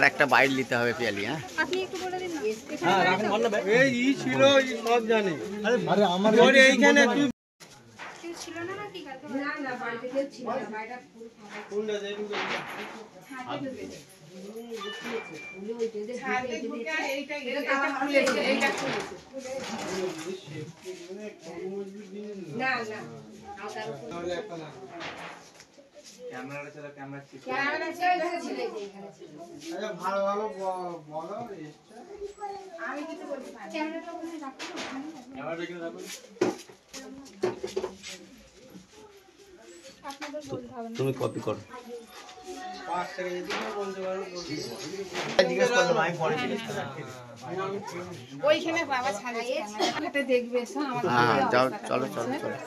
আর একটা বাইট নিতে হবে পিয়ালি। হ্যাঁ আপনি একটু বলে দিন না। হ্যাঁ রাখেন বল না এই ছিল সব জানি। আরে আমার এইখানে তুই কেউ ছিল না নাকি কালকে? না না বাড়িতে কেউ ছিল না, বাড়িটা পুরো ফাঁকা। কোনটা যাই ঢুকে ছাদে ঢুকে এইটা খুলেছে, এইটা খুলেছে। না না তাহলে একটা না ক্যামেরা ছিল এখানে ছিল। আচ্ছা ভালোভাবে বলো আমি কিছু বলতে পারি না। ক্যামেরাটা ওখানে রাখো না, ওখানে রাখো। ক্যামেরাটা কিনে রাখুন। আপনাদের বলতে হবে না। তুমি কপি করো। 5 টাকা যদি বলতে পারো জিজ্ঞেস করলাম আমি পরে জিজ্ঞেস করলাম। ওইখানে বাবা ছাদে ক্যামেরাটা দেখবে এসো আমার হ্যাঁ যাও চলো চলো চলো।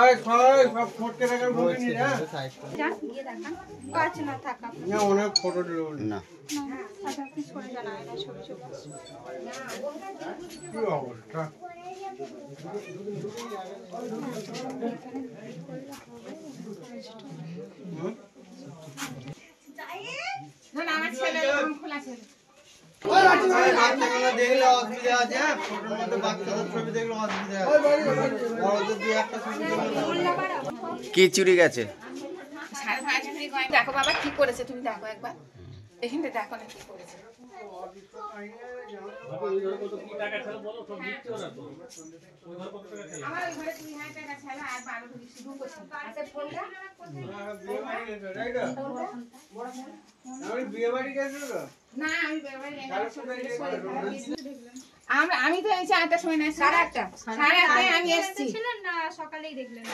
এই সবাই সব ফটকে রাখা বলতে নি না যান গিয়ে দেখান। ও আচ্ছা না থাক আপনি। না অনেক ফটো দিল না না, আচ্ছা আপনি সরে যান, আয়না সরে চলে আসুন। কি অবস্থা না আমার ছেলে এরকম খোলা ছেলে। বাচ্চাগুলো দেখলে অসুবিধা আছে ফটোর মধ্যে বাচ্চাদের ছবি দেখলে অসুবিধা আছে বড়দের দুই একটা ছবি কি চুরি গেছে? 5.5 চুরি করে। দেখো বাবা কি করেছে তুমি দেখো একবার। এখানটা দেখো না কি করেছে। আমার ওই ঘরে 2,000 টাকা ছিল আর 12 ভরি শুধু করছি। আচ্ছা ফোনটা আমি বিয়ে বাড়ি গেছিল তো না আমি বেরোই না। আমি তো এই 4টার সময় না 8:30 আমি এসেছি। ছিলেন না সকালেই দেখলেন?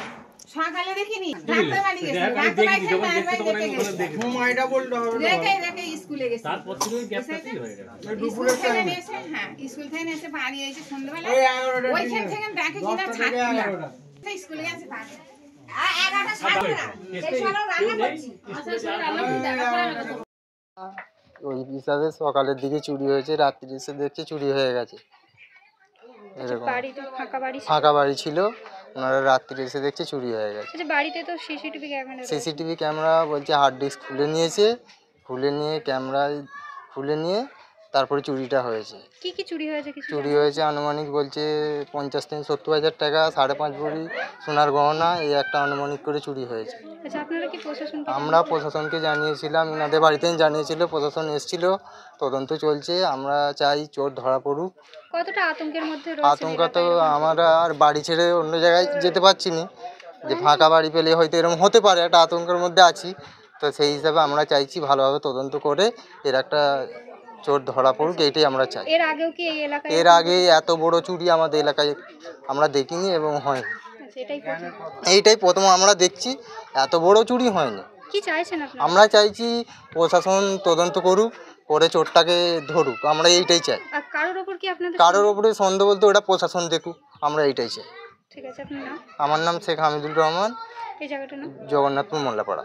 সকালে দেখিনি ডাক্তার বাড়ি গেছি। ডাক্তার বাড়ি থেকে সময়টা বলতে হবে না রেখে স্কুলে গেছি। তারপর থেকে গ্যাপটা কি হয়ে গেল? দুপুরে স্কুল থেকে এসে হ্যাঁ স্কুল থেকে এসে বাড়ি এসে সন্ধ্যাবেলা ওই 11টা ওইখান থেকে দেখে কিনা ছাড়ি না স্কুলে গেছে তার 11টা সাড়ে না সেই সময় রান্না করছি। আচ্ছা সময় রান্না করছি। ওই হিসাবে সকালের দিকে চুরি হয়েছে, রাত্রি এসে দেখছি চুরি হয়ে গেছে। এরকম বাড়িতে ফাঁকা বাড়ি ছিল। ফাঁকা বাড়ি ছিল, ওনারা রাত্রি এসে দেখছে চুরি হয়ে গেছে। আচ্ছা বাড়িতে তো সিসিটিভি ক্যামেরা রয়েছে। সিসিটিভি ক্যামেরা বলছে হার্ড ডিস্ক খুলে নিয়েছে, খুলে নিয়ে ক্যামেরায় খুলে নিয়ে তারপরে চুরিটা হয়েছে। কি কি চুরি হয়েছে কিছু? চুরি হয়েছে আনুমানিক বলছে 50-70 হাজার টাকা, 5.5 ভরি সোনার গহনা, এই একটা আনুমানিক করে চুরি হয়েছে। আচ্ছা আপনারা কি প্রশাসনকে? আমরা প্রশাসনকে জানিয়েছিলাম, ইনাদের বাড়িতেই জানিয়েছিল, প্রশাসন এসেছিল, তদন্ত চলছে। আমরা চাই চোর ধরা পড়ুক। কতটা আতঙ্কের মধ্যে রয়েছে? আতঙ্ক তো আমরা আর বাড়ি ছেড়ে অন্য জায়গায় যেতে পারছি না, যে ফাঁকা বাড়ি পেলে হয়তো এরকম হতে পারে, একটা আতঙ্কের মধ্যে আছি। তো সেই হিসাবে আমরা চাইছি ভালোভাবে তদন্ত করে এর একটা চোর ধরা পড়ুক, এইটাই আমরা চাই। এর আগেও কি এই এলাকায়? এর আগে এত বড় চুরি আমাদের এলাকায় আমরা দেখিনি এবং হয়নি, আচ্ছা, এটাই প্রথম। এইটাই প্রথম আমরা দেখছি, এত বড় চুরি হয়নি। কি চাইছেন আপনারা? আমরা চাইছি প্রশাসন তদন্ত করুক, করে চোরটাকে ধরুক, আমরা এইটাই চাই। আর কারোর ওপর কি আপনাদের? কারোর ওপরে সন্দেহ বলতে ওটা প্রশাসন দেখুক, আমরা এইটাই চাই। ঠিক আছে, আপনার নাম? আমার নাম শেখ হামিদুর রহমান, এই জায়গাটার নাম? জগন্নাথপুর মোল্লাপাড়া।